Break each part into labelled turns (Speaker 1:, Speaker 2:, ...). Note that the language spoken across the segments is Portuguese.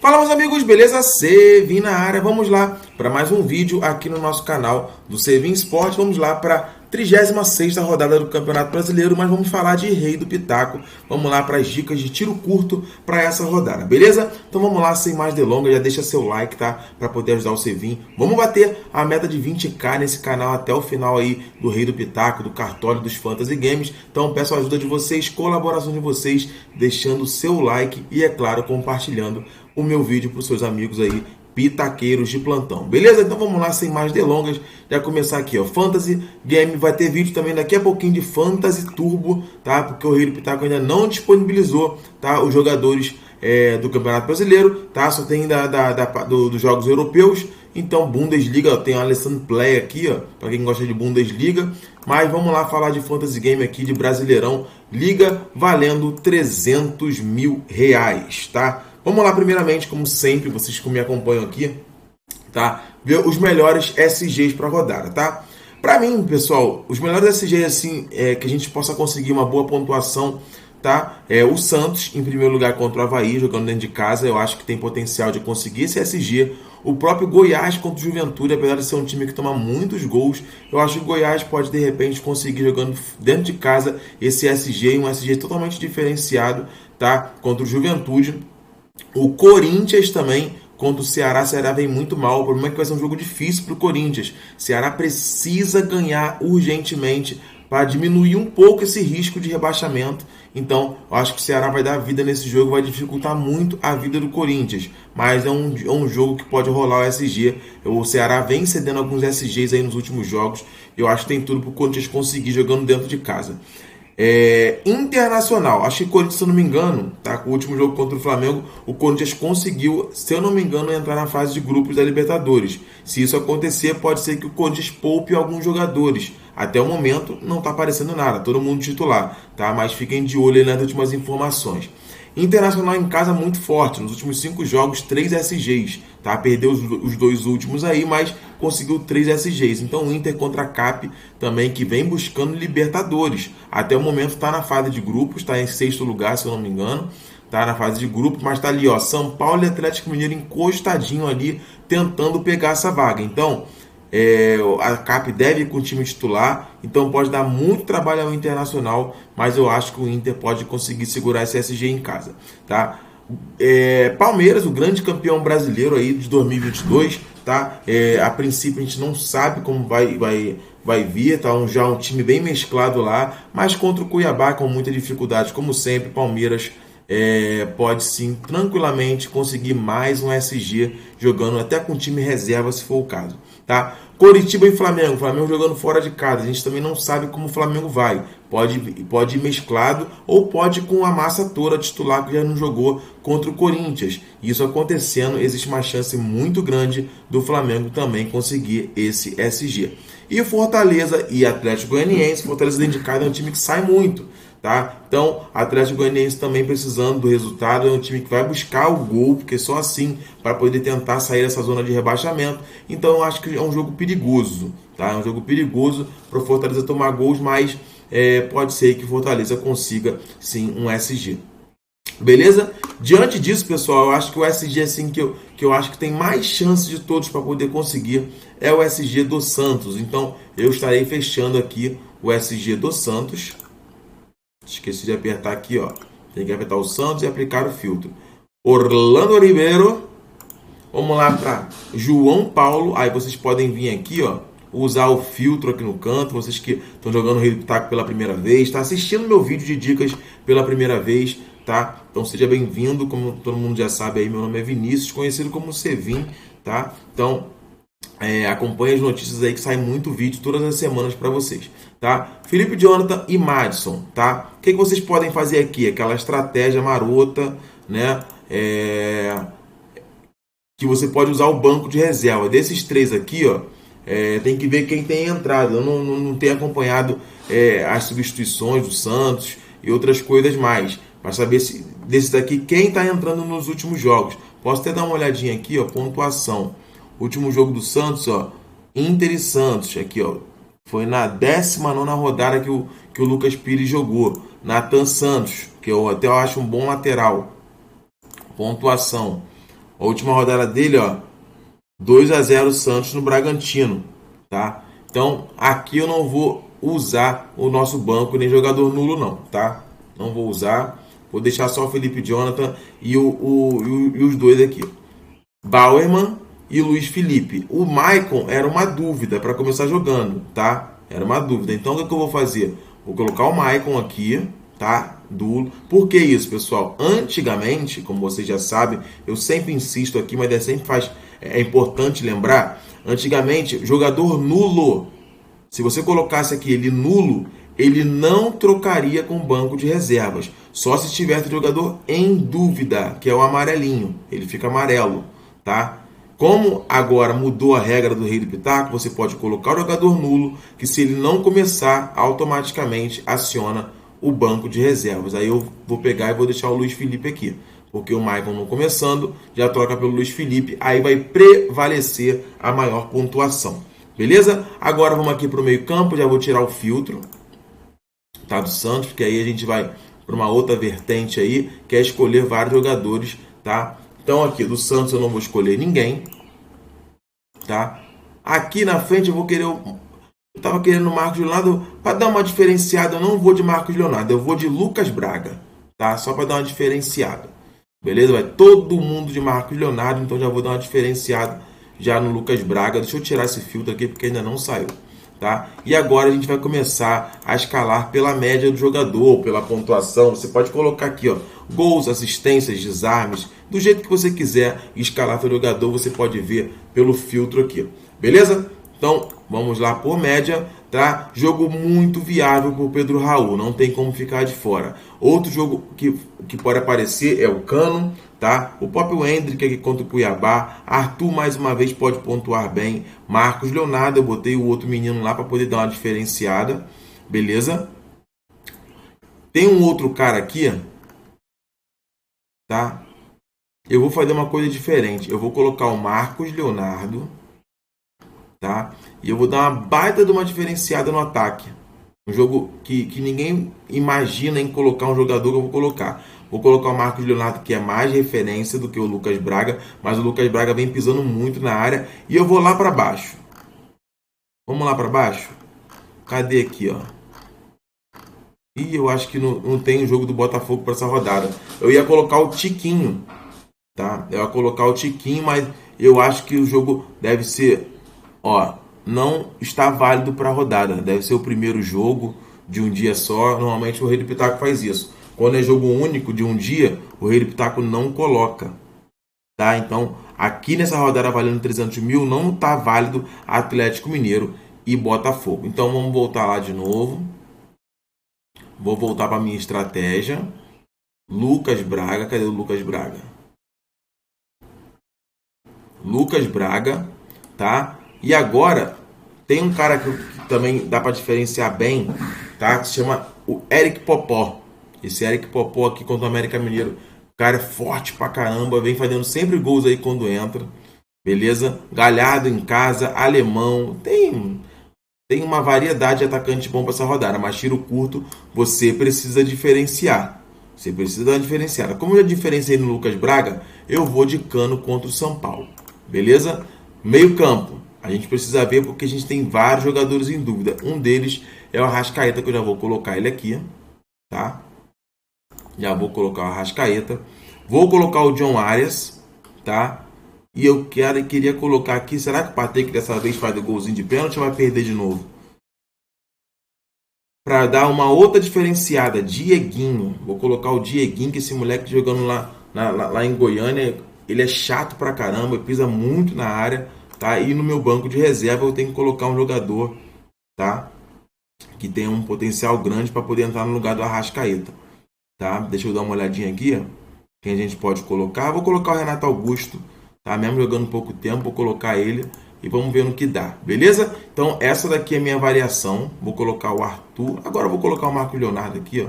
Speaker 1: Fala, meus amigos, beleza? Sevin na área. Vamos lá para mais um vídeo aqui no nosso canal do Sevin Esporte. Vamos lá para a 36ª rodada do Campeonato Brasileiro, mas vamos falar de Rei do Pitaco. Vamos lá para as dicas de tiro curto para essa rodada, beleza? Então vamos lá, sem mais delongas, já deixa seu like, tá? Para poder ajudar o Sevin. Vamos bater a meta de 20k nesse canal até o final aí do Rei do Pitaco, do Cartola, dos Fantasy Games. Então peço a ajuda de vocês, colaboração de vocês, deixando o seu like e, é claro, compartilhando o meu vídeo para os seus amigos aí, pitaqueiros de plantão, beleza? Então vamos lá, sem mais delongas, já começar aqui, ó, Fantasy Game, vai ter vídeo também daqui a pouquinho de Fantasy Turbo, tá? Porque o Rei do Pitaco ainda não disponibilizou, tá? Os jogadores do Campeonato Brasileiro, tá? Só tem dos jogos europeus. Então Bundesliga, tem o Alessandro Play aqui, ó, para quem gosta de Bundesliga. Mas vamos lá falar de Fantasy Game aqui, de Brasileirão, Liga valendo R$300 mil, tá? Vamos lá, primeiramente, como sempre, vocês que me acompanham aqui, tá? Ver os melhores SGs para rodada, tá? Para mim, pessoal, os melhores SGs, assim, que a gente possa conseguir uma boa pontuação, tá? O Santos, em primeiro lugar, contra o Avaí, jogando dentro de casa, eu acho que tem potencial de conseguir esse SG. O próprio Goiás contra o Juventude, apesar de ser um time que toma muitos gols, eu acho que o Goiás pode, de repente, conseguir, jogando dentro de casa, esse SG, um SG totalmente diferenciado, tá? Contra o Juventude. O Corinthians também contra o Ceará. Ceará vem muito mal. O problema é que vai ser um jogo difícil para o Corinthians. Ceará precisa ganhar urgentemente para diminuir um pouco esse risco de rebaixamento. Então, eu acho que o Ceará vai dar vida nesse jogo, vai dificultar muito a vida do Corinthians. Mas é um jogo que pode rolar o SG. O Ceará vem cedendo alguns SGs aí nos últimos jogos. Eu acho que tem tudo para o Corinthians conseguir jogando dentro de casa. Internacional, acho que o Corinthians, se eu não me engano, tá, com o último jogo contra o Flamengo, o Corinthians conseguiu, se eu não me engano, entrar na fase de grupos da Libertadores. Se isso acontecer, pode ser que o Corinthians poupe alguns jogadores. Até o momento não está aparecendo nada, todo mundo titular, tá? Mas fiquem de olho aí nas últimas informações. Internacional em casa muito forte, nos últimos 5 jogos 3 SGs, tá? Perdeu os 2 últimos aí, mas conseguiu 3 SGs. Então o Inter contra a CAP também, que vem buscando Libertadores. Até o momento está na fase de grupos, está em 6º lugar, se eu não me engano. Tá na fase de grupos, mas está ali, ó, São Paulo e Atlético Mineiro encostadinho ali, tentando pegar essa vaga. Então a CAP deve ir com o time titular, então pode dar muito trabalho ao Internacional, mas eu acho que o Inter pode conseguir segurar esse SG em casa, tá? Palmeiras, o grande campeão brasileiro aí de 2022, tá? A princípio a gente não sabe como vai vir, tá? Já um time bem mesclado lá, mas contra o Cuiabá com muita dificuldade, como sempre, Palmeiras pode sim tranquilamente conseguir mais um SG, jogando até com time reserva, se for o caso, tá? Coritiba e Flamengo, Flamengo jogando fora de casa, a gente também não sabe como o Flamengo vai, pode ir mesclado ou pode ir com a massa toda titular que já não jogou contra o Corinthians. Isso acontecendo, existe uma chance muito grande do Flamengo também conseguir esse SG. E o Fortaleza e Atlético Goianiense, Fortaleza dentro de casa é um time que sai muito, tá? Então, Atlético Goianiense também precisando do resultado, é um time que vai buscar o gol, porque só assim para poder tentar sair dessa zona de rebaixamento. Então, eu acho que é um jogo perigoso, tá? É um jogo perigoso para o Fortaleza tomar gols, mas pode ser que o Fortaleza consiga sim um SG. Beleza? Diante disso, pessoal, eu acho que o SG assim, que eu acho que tem mais chance de todos para poder conseguir é o SG do Santos. Então, eu estarei fechando aqui o SG do Santos. Esqueci de apertar aqui, ó. Tem que apertar o Santos e aplicar o filtro. Orlando Ribeiro. Vamos lá para João Paulo. Aí vocês podem vir aqui, ó, usar o filtro aqui no canto. Vocês que estão jogando Rei do Pitaco pela primeira vez, tá assistindo meu vídeo de dicas pela primeira vez, tá? Então seja bem-vindo. Como todo mundo já sabe aí, meu nome é Vinícius, conhecido como Sevin, tá? Então acompanhe as notícias aí que sai muito vídeo todas as semanas para vocês, tá? Felipe Jonathan e Madison, tá? O que vocês podem fazer aqui? Aquela estratégia marota, né? Que você pode usar o banco de reserva. Desses 3 aqui, ó, tem que ver quem tem entrado. Eu não tenho acompanhado as substituições do Santos e outras coisas mais, para saber se desses aqui quem está entrando nos últimos jogos. Posso até dar uma olhadinha aqui, ó, pontuação. Último jogo do Santos, ó, Inter e Santos, aqui, ó, foi na 19ª rodada que o Lucas Pires jogou. Nathan Santos, que eu até acho um bom lateral. Pontuação. A última rodada dele, ó, 2-0 Santos no Bragantino, tá? Então, aqui eu não vou usar o nosso banco nem jogador nulo não, tá? Não vou usar. Vou deixar só o Felipe Jonathan e os dois aqui. Bauerman e Luiz Felipe. O Maicon era uma dúvida para começar jogando, tá? Era uma dúvida. Então, o que eu vou fazer? Vou colocar o Maicon aqui, tá? Dulo. Por que isso, pessoal? Antigamente, como vocês já sabem, eu sempre insisto aqui, mas é importante lembrar. Antigamente, jogador nulo, se você colocasse aqui ele nulo, ele não trocaria com o banco de reservas. Só se tivesse jogador em dúvida, que é o amarelinho. Ele fica amarelo, tá? Como agora mudou a regra do Rei do Pitaco, você pode colocar o jogador nulo, que se ele não começar, automaticamente aciona o banco de reservas. Aí eu vou pegar e vou deixar o Luiz Felipe aqui. Porque o Maicon não começando, já troca pelo Luiz Felipe, aí vai prevalecer a maior pontuação. Beleza? Agora vamos aqui para o meio campo, já vou tirar o filtro, tá, do Santos, porque aí a gente vai para uma outra vertente aí, que é escolher vários jogadores, tá? Então aqui do Santos eu não vou escolher ninguém, tá? Aqui na frente eu vou querer eu tava querendo o Marcos Leonardo para dar uma diferenciada, eu não vou de Marcos Leonardo, eu vou de Lucas Braga, tá? Só para dar uma diferenciada. Beleza? Vai todo mundo de Marcos Leonardo, então já vou dar uma diferenciada já no Lucas Braga. Deixa eu tirar esse filtro aqui porque ainda não saiu, tá? E agora a gente vai começar a escalar pela média do jogador, pela pontuação. Você pode colocar aqui, ó, gols, assistências, desarmes, do jeito que você quiser escalar seu jogador, você pode ver pelo filtro aqui. Beleza? Então, vamos lá por média, tá? Jogo muito viável por Pedro Raul, não tem como ficar de fora. Outro jogo que pode aparecer é o Cano, tá? O próprio Hendrick aqui contra o Cuiabá. Arthur mais uma vez pode pontuar bem. Marcos Leonardo, eu botei o outro menino lá para poder dar uma diferenciada, beleza? Tem um outro cara aqui, tá? Eu vou fazer uma coisa diferente. Eu vou colocar o Marcos Leonardo, tá? E eu vou dar uma baita de uma diferenciada no ataque. Um jogo que ninguém imagina em colocar um jogador que eu vou colocar. Vou colocar o Marcos Leonardo, que é mais referência do que o Lucas Braga, mas o Lucas Braga vem pisando muito na área. E eu vou lá para baixo. Vamos lá para baixo? Cadê aqui, ó? Ih, eu acho que não tem o jogo do Botafogo para essa rodada. Eu ia colocar o Tiquinho, tá? Eu ia colocar o Tiquinho, mas eu acho que o jogo deve ser... Ó, não está válido para a rodada. Deve ser o primeiro jogo de um dia só. Normalmente o Rei do Pitaco faz isso. Quando é jogo único de um dia, o Rei do Pitaco não coloca. Tá? Então, aqui nessa rodada valendo 300 mil, não está válido Atlético Mineiro e Botafogo. Então, vamos voltar lá de novo. Vou voltar para a minha estratégia. Lucas Braga. Cadê o Lucas Braga? Lucas Braga, tá? E agora, tem um cara que também dá para diferenciar bem, tá? Que se chama o Eric Popó. Esse Eric Popó aqui contra o América Mineiro. O cara é forte pra caramba, vem fazendo sempre gols aí quando entra. Beleza? Galhardo em casa, alemão. Tem uma variedade de atacantes bom para essa rodada, mas tiro curto você precisa diferenciar. Você precisa dar uma diferenciada. Como eu já diferenciei no Lucas Braga, eu vou de Cano contra o São Paulo. Beleza? Meio campo. A gente precisa ver porque a gente tem vários jogadores em dúvida. Um deles é o Arrascaeta, que eu já vou colocar ele aqui, tá? Já vou colocar o Arrascaeta. Vou colocar o John Arias, tá? E eu queria colocar aqui, será que o Patrick dessa vez faz o golzinho de pênalti ou vai perder de novo? Para dar uma outra diferenciada, Dieguinho. Vou colocar o Dieguinho, que esse moleque jogando lá em Goiânia, ele é chato pra caramba, pisa muito na área. Tá? E no meu banco de reserva eu tenho que colocar um jogador, tá? Que tem um potencial grande para poder entrar no lugar do Arrascaeta, tá? Deixa eu dar uma olhadinha aqui, ó. Quem a gente pode colocar? Vou colocar o Renato Augusto, tá? Mesmo jogando pouco tempo, vou colocar ele e vamos ver no que dá, beleza? Então essa daqui é a minha variação. Vou colocar o Arthur. Agora eu vou colocar o Marcos Leonardo aqui, ó.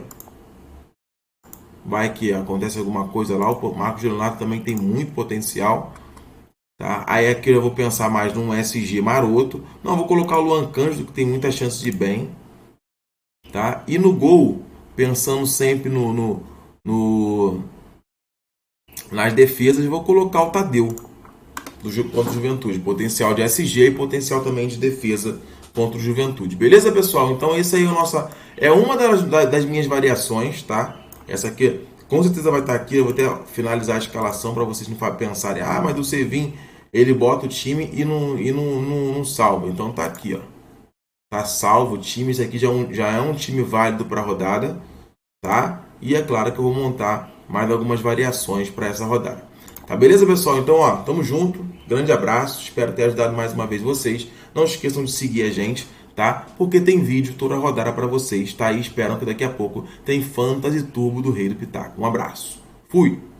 Speaker 1: Vai que acontece alguma coisa lá. O Marcos Leonardo também tem muito potencial. Tá? Aí aqui eu vou pensar mais num SG maroto. Não, vou colocar o Luan Cândido, que tem muita chance de bem. Tá? E no gol, pensando sempre no Nas defesas, eu vou colocar o Tadeu contra o Juventude. Potencial de SG e potencial também de defesa contra o Juventude. Beleza, pessoal? Então, esse aí é uma das minhas variações, tá? Essa aqui, com certeza vai estar aqui. Eu vou até finalizar a escalação para vocês não pensarem, mas do Sevin ele bota o time e não salva. Então, tá aqui, ó. Tá salvo o time. Isso aqui já é um time válido para a rodada, tá? E é claro que eu vou montar mais algumas variações para essa rodada. Tá beleza, pessoal? Então, ó, tamo junto. Grande abraço. Espero ter ajudado mais uma vez vocês. Não esqueçam de seguir a gente, tá? Porque tem vídeo toda rodada para vocês, tá? E esperam que daqui a pouco tem Fantasy Turbo do Rei do Pitaco. Um abraço. Fui!